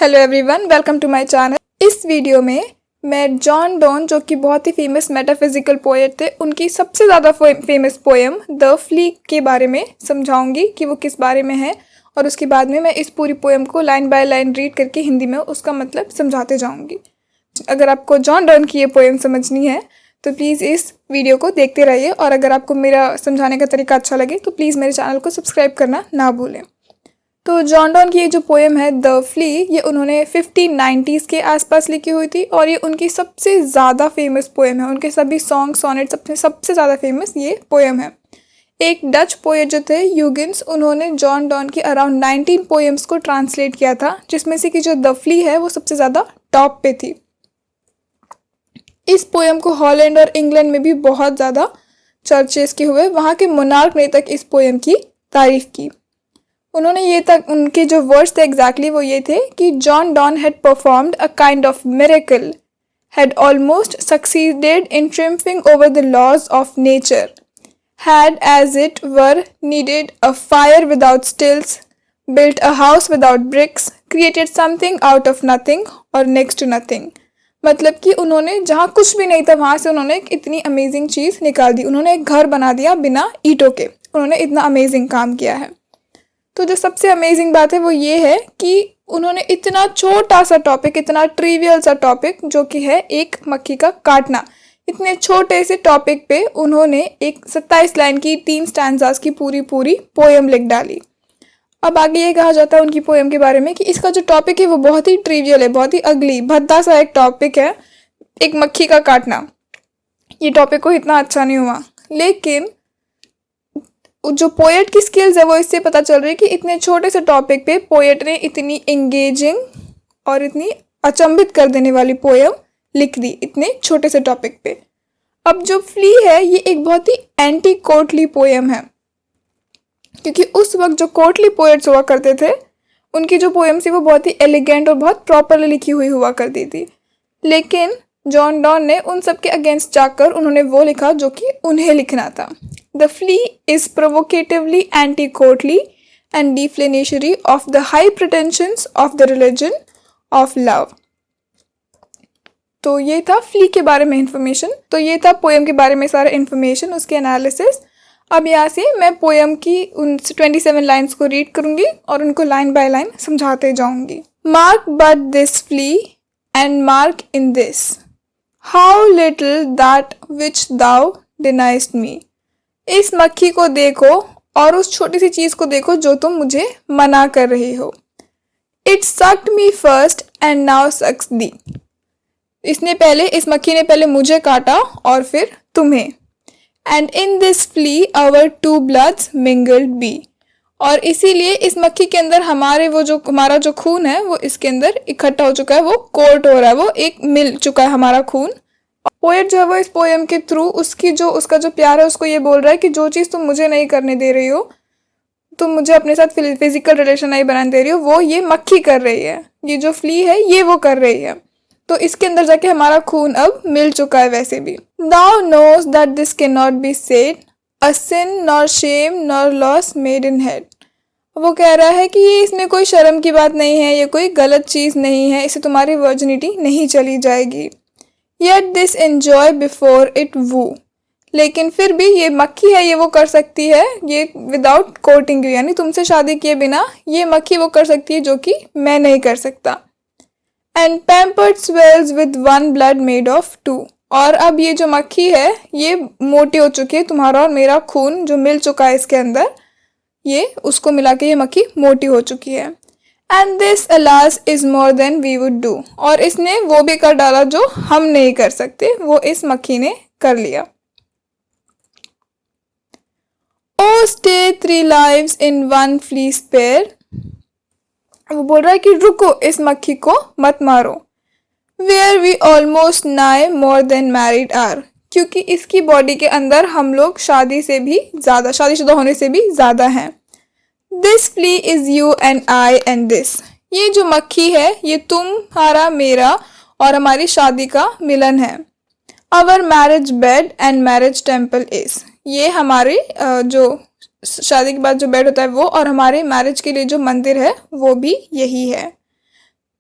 Hello everyone, welcome to my channel. इस video में मैं जॉन डॉन, जो कि बहुत ही फेमस मेटाफिजिकल पोएट थे, उनकी सबसे ज़्यादा फेमस पोएम द फ्ली के बारे में समझाऊंगी कि वो किस बारे में है, और उसके बाद में मैं इस पूरी पोएम को लाइन बाय लाइन रीड करके हिंदी में उसका मतलब समझाते जाऊंगी। अगर आपको जॉन डॉन की ये पोएम समझनी है तो प्लीज़ इस वीडियो को देखते रहिए, और अगर आपको मेरा समझाने का तरीका अच्छा लगे तो प्लीज़ मेरे चैनल को सब्सक्राइब करना ना भूलें। तो जॉन डॉन की ये जो पोएम है द फ्ली, ये उन्होंने 1590s के आसपास लिखी हुई थी, और ये उनकी सबसे ज़्यादा फेमस पोएम है। उनके सभी सॉन्ग सोनेट सबसे ज़्यादा फेमस ये पोएम है। एक डच पोएट जो थे ह्यूगिन्स, उन्होंने जॉन डॉन की अराउंड 19 पोएम्स को ट्रांसलेट किया था, जिसमें से कि जो द फ्ली है वो सबसे ज़्यादा टॉप पे थी। इस पोएम को हॉलैंड और इंग्लैंड में भी बहुत ज़्यादा चर्चेस के हुए। वहाँ के मोनार्क ने तक इस पोएम की तारीफ की। उन्होंने ये तक, उनके जो वर्ड्स थे एग्जैक्टली वो ये थे कि John Donne had performed a kind of miracle, had almost succeeded in triumphing over the laws of nature, had as it were needed a fire without stills, built a house without bricks, created something out of nothing or next to nothing। मतलब कि उन्होंने जहाँ कुछ भी नहीं था वहाँ से उन्होंने एक इतनी अमेजिंग चीज़ निकाल दी। उन्होंने एक घर बना दिया बिना ईंटों के। उन्होंने इतना अमेजिंग काम किया है। तो जो सबसे अमेजिंग बात है वो ये है कि उन्होंने इतना छोटा सा टॉपिक, इतना ट्रिवियल सा टॉपिक जो कि है एक मक्खी का काटना, इतने छोटे से टॉपिक पे उन्होंने एक 27 लाइन की 3 स्टैंजास की पूरी पोएम लिख डाली। अब आगे ये कहा जाता है उनकी पोएम के बारे में कि इसका जो टॉपिक है वो बहुत ही ट्रिवियल है, बहुत ही अगली भद्दा सा एक टॉपिक है, एक मक्खी का काटना। ये टॉपिक को इतना अच्छा नहीं हुआ, लेकिन जो पोएट की स्किल्स है वो इससे पता चल रही है कि इतने छोटे से टॉपिक पे पोएट ने इतनी एंगेजिंग और इतनी अचंभित कर देने वाली पोएम लिख दी इतने छोटे से टॉपिक पे। अब जो फ्ली है ये एक बहुत ही एंटी कोर्टली पोएम है, क्योंकि उस वक्त जो कोर्टली पोएट्स हुआ करते थे उनकी जो पोएम थी वो बहुत ही एलिगेंट और बहुत प्रॉपरली लिखी हुई हुआ करती थी। लेकिन जॉन डॉन ने उन सब के अगेंस्ट जाकर उन्होंने वो लिखा जो कि उन्हें लिखना था। The flea is provocatively anti-courtly and deflationary of the high pretensions of the religion of love। तो ये था फ्ली के बारे में इंफॉर्मेशन। तो ये था पोएम के बारे में सारा इंफॉर्मेशन, उसके एनालिसिस। अब यहाँ से मैं पोएम की उन 27 लाइन्स को रीड करूँगी और उनको लाइन बाय लाइन समझाते जाऊँगी। Mark but this flea and mark in this, how little that which thou deniest me। इस मक्खी को देखो और उस छोटी सी चीज को देखो जो तुम मुझे मना कर रही हो। It sucked me first and now sucks thee। इस मक्खी ने पहले मुझे काटा और फिर तुम्हें। And in this flea our two bloods mingled be। और इसीलिए इस मक्खी के अंदर हमारा जो खून है वो इसके अंदर इकट्ठा हो चुका है, वो कोर्ट हो रहा है, वो एक मिल चुका है हमारा खून। पोएट जो है वो इस पोएम के थ्रू उसका जो प्यार है उसको ये बोल रहा है कि जो चीज़ तुम मुझे नहीं करने दे रही हो, तुम मुझे अपने साथ फिजिकल रिलेशन नहीं बनाने दे रही हो, वो ये मक्खी कर रही है, ये जो फ्ली है ये वो कर रही है। तो इसके अंदर जाके हमारा खून अब मिल चुका है। वैसे भी Thou knows that this cannot be said, a sin nor shame nor loss made in head। वो कह रहा है कि ये इसमें कोई शर्म की बात नहीं है, ये कोई गलत चीज़ नहीं है, इससे तुम्हारी वर्जिनिटी नहीं चली जाएगी। Yet this enjoy before it woo। लेकिन फिर भी ये मक्खी है, ये वो कर सकती है, ये विदाउट कोर्टिंग यू, यानी तुमसे शादी किए बिना ये मक्खी वो कर सकती है जो कि मैं नहीं कर सकता। And pampered swells with one blood made of two। और अब ये जो मक्खी है ये मोटी हो चुकी है, तुम्हारा और मेरा खून जो मिल चुका है इसके अंदर, ये उसको मिला के ये मक्खी मोटी हो चुकी है। And this alas is more than we would do। और इसने वो भी कर डाला जो हम नहीं कर सकते, वो इस मक्खी ने कर लिया। Oh stay 3 lives in one flea spare। वो बोल रहा है कि रुको, इस मक्खी को मत मारो। Where we almost nigh more than married are। क्योंकि इसकी बॉडी के अंदर हम लोग शादीशुदा होने से भी ज़्यादा हैं। This flea is you and I and this। ये जो मक्खी है ये तुम्हारा, मेरा और हमारी शादी का मिलन है। Our marriage bed and marriage temple is। ये हमारी जो शादी के बाद जो बेड होता है वो, और हमारे मैरिज के लिए जो मंदिर है वो भी यही है।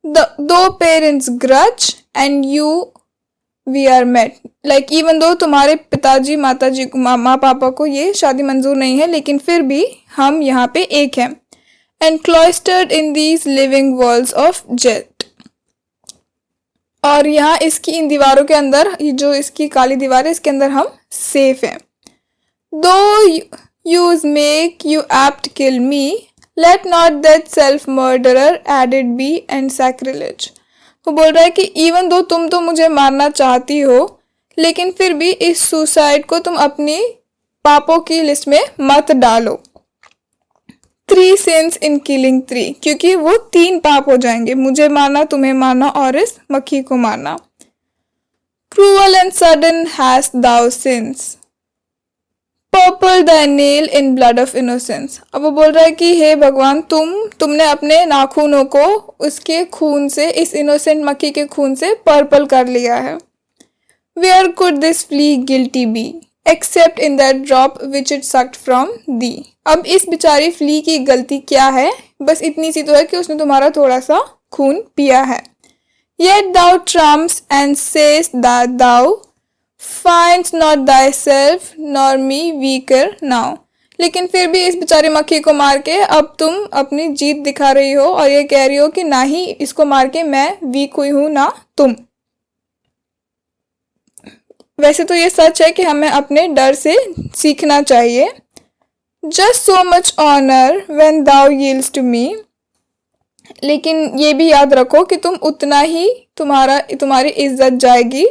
Though parents grudge and you we are met, like even though तुम्हारे पिताजी माताजी को माँ पापा को ये शादी मंजूर नहीं है, लेकिन फिर भी हम यहाँ पे एक हैं। And cloistered in these living walls of jet, और यहाँ इसकी इन दीवारों के अंदर, जो इसकी काली दीवार है, इसके अंदर हम सेफ हैं। Though use make you apt kill me, let not that self murderer added be and sacrilege. वो बोल रहा है कि इवन दो तुम तो मुझे मारना चाहती हो, लेकिन फिर भी इस सुसाइड को तुम अपनी पापों की लिस्ट में मत डालो। 3 sins in killing 3, क्योंकि वो 3 पाप हो जाएंगे, मुझे मारना, तुम्हें मारना और इस मक्खी को मारना। Cruel and sudden hast thou sins, purple thy nail in blood of innocence। अब वो बोल रहा है कि हे भगवान, तुमने अपने नाखूनों को उसके खून से, इस इनोसेंट मक्खी के खून से पर्पल कर लिया है। Where could this flea guilty be, except in that drop which it sucked from thee। अब इस बेचारी फ्ली की गलती क्या है, बस इतनी सी तो है कि उसने तुम्हारा थोड़ा सा खून पिया है। Yet thou trumps and sayest that thou findest not thyself nor me weaker now। लेकिन फिर भी इस बेचारी मक्खी को मार के अब तुम अपनी जीत दिखा रही हो और ये कह रही हो कि ना ही इसको मार के मैं वीक हुई हूं ना तुम। वैसे तो ये सच है कि हमें अपने डर से सीखना चाहिए। Just so much honor when thou yields to me, लेकिन ये भी याद रखो कि तुम उतना ही तुम्हारी इज्जत जाएगी।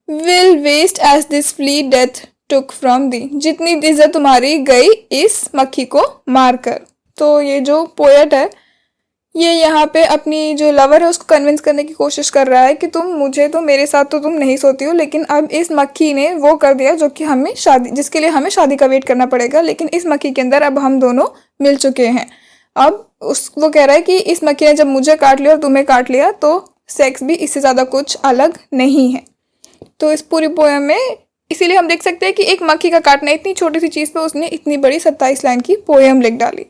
Will waste as this flea death took from thee, जितनी इज्जत तुम्हारी गई इस मक्खी को मारकर। तो ये जो पोएट है, ये यहाँ पे अपनी जो लवर है उसको कन्विंस करने की कोशिश कर रहा है कि मेरे साथ तो तुम नहीं सोती हो, लेकिन अब इस मक्खी ने वो कर दिया जो कि जिसके लिए हमें शादी का वेट करना पड़ेगा, लेकिन इस मक्खी के अंदर अब हम दोनों मिल चुके हैं। अब वो कह रहा है कि इस मक्खी ने जब मुझे काट लिया और तुम्हें काट लिया, तो सेक्स भी इससे ज़्यादा कुछ अलग नहीं है। तो इस पूरी पोएम में इसीलिए हम देख सकते हैं कि एक मक्खी का काटना, इतनी छोटी सी चीज़ पे उसने इतनी बड़ी 27 लाइन की पोएम लिख डाली,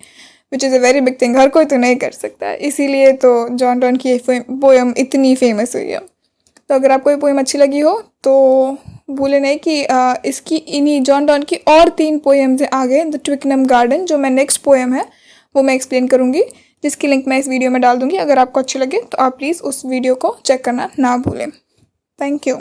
which is a very big thing. हर कोई तो नहीं कर सकता, इसीलिए तो जॉन डॉन की पोएम इतनी फेमस हुई है। तो अगर आपको ये पोएम अच्छी लगी हो तो भूले नहीं कि इसकी इन्हीं जॉन डॉन की और 3 पोएम्स हैं आगे, द ट्विकनम गार्डन, जो मैं नेक्स्ट पोएम है वो मैं एक्सप्लेन करूँगी, जिसकी लिंक मैं इस वीडियो में डाल दूँगी। अगर आपको अच्छी लगे तो आप प्लीज़ उस वीडियो को चेक करना ना भूलें। Thank you.